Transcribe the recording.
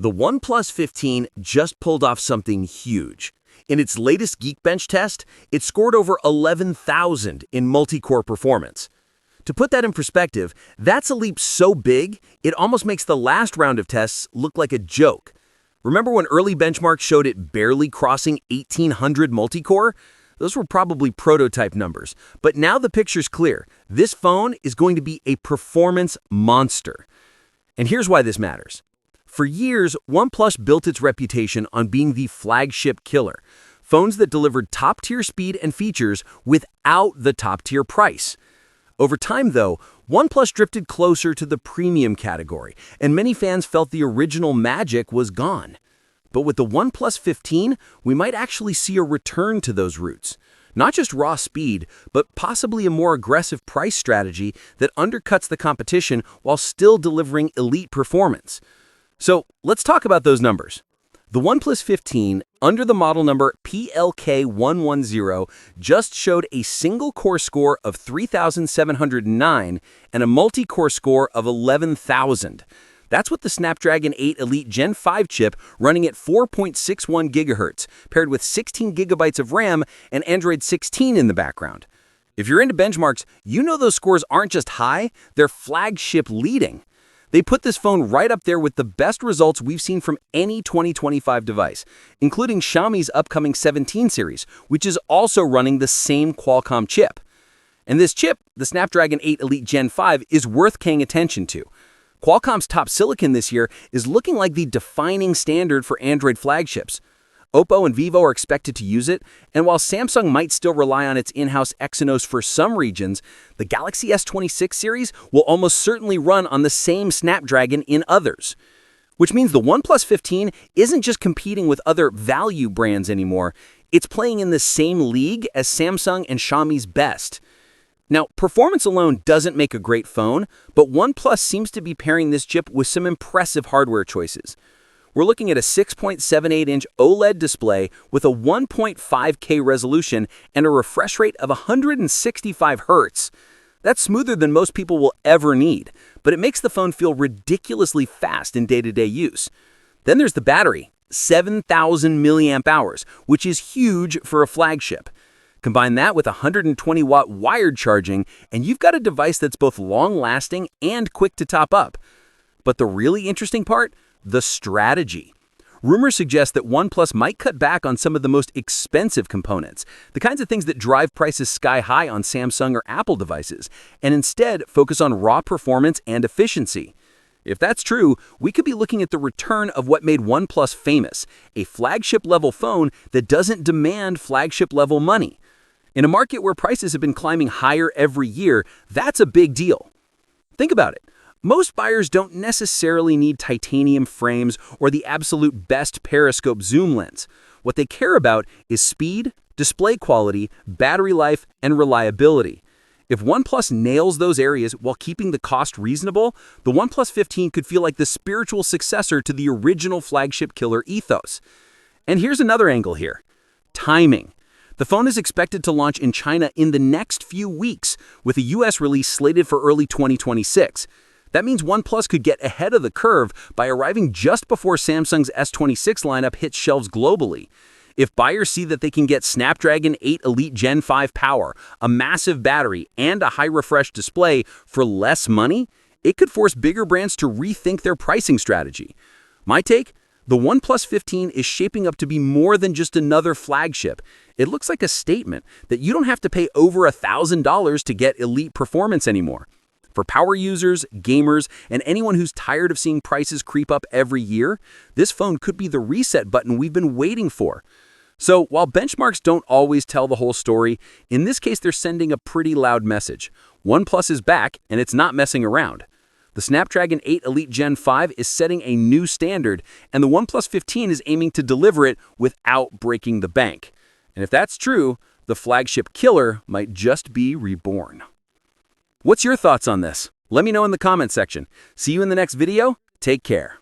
The OnePlus 15 just pulled off something huge. In its latest Geekbench test, it scored over 11,000 in multi-core performance. To put that in perspective, that's a leap so big, it almost makes the last round of tests look like a joke. Remember when early benchmarks showed it barely crossing 1,800 multi-core? Those were probably prototype numbers. But now the picture's clear. This phone is going to be a performance monster. And here's why this matters. For years, OnePlus built its reputation on being the flagship killer. Phones that delivered top-tier speed and features without the top-tier price. Over time, though, OnePlus drifted closer to the premium category, and many fans felt the original magic was gone. But with the OnePlus 15, we might actually see a return to those roots. Not just raw speed, but possibly a more aggressive price strategy that undercuts the competition while still delivering elite performance. So let's talk about those numbers. The OnePlus 15, under the model number PLK110, just showed a single-core score of 3,709 and a multi-core score of 11,000. That's with the Snapdragon 8 Elite Gen 5 chip running at 4.61 GHz, paired with 16 GB of RAM and Android 16 in the background. If you're into benchmarks, you know those scores aren't just high, they're flagship leading. They put this phone right up there with the best results we've seen from any 2025 device, including Xiaomi's upcoming 17 series, which is also running the same Qualcomm chip. And this chip, the Snapdragon 8 Elite Gen 5, is worth paying attention to. Qualcomm's top silicon this year is looking like the defining standard for Android flagships. Oppo and Vivo are expected to use it, and while Samsung might still rely on its in-house Exynos for some regions, the Galaxy S26 series will almost certainly run on the same Snapdragon in others. Which means the OnePlus 15 isn't just competing with other value brands anymore, it's playing in the same league as Samsung and Xiaomi's best. Now, performance alone doesn't make a great phone, but OnePlus seems to be pairing this chip with some impressive hardware choices. We're looking at a 6.78-inch OLED display with a 1.5K resolution and a refresh rate of 165 Hz. That's smoother than most people will ever need, but it makes the phone feel ridiculously fast in day-to-day use. Then there's the battery, 7,000 mAh, which is huge for a flagship. Combine that with 120-watt wired charging, and you've got a device that's both long-lasting and quick to top up. But the really interesting part? The strategy. Rumors suggest that OnePlus might cut back on some of the most expensive components, the kinds of things that drive prices sky high on Samsung or Apple devices, and instead focus on raw performance and efficiency. If that's true, we could be looking at the return of what made OnePlus famous, a flagship-level phone that doesn't demand flagship-level money. In a market where prices have been climbing higher every year, that's a big deal. Think about it. Most buyers don't necessarily need titanium frames or the absolute best periscope zoom lens. What they care about is speed, display quality, battery life, and reliability. If OnePlus nails those areas while keeping the cost reasonable, the OnePlus 15 could feel like the spiritual successor to the original flagship killer ethos. And here's another angle here. Timing. The phone is expected to launch in China in the next few weeks, with a US release slated for early 2026. That means OnePlus could get ahead of the curve by arriving just before Samsung's S26 lineup hits shelves globally. If buyers see that they can get Snapdragon 8 Elite Gen 5 power, a massive battery, and a high-refresh display for less money, it could force bigger brands to rethink their pricing strategy. My take? The OnePlus 15 is shaping up to be more than just another flagship. It looks like a statement that you don't have to pay over $1,000 to get elite performance anymore. For power users, gamers, and anyone who's tired of seeing prices creep up every year, this phone could be the reset button we've been waiting for. So while benchmarks don't always tell the whole story, in this case they're sending a pretty loud message. OnePlus is back, and it's not messing around. The Snapdragon 8 Elite Gen 5 is setting a new standard, and the OnePlus 15 is aiming to deliver it without breaking the bank. And if that's true, the flagship killer might just be reborn. What's your thoughts on this? Let me know in the comment section. See you in the next video. Take care.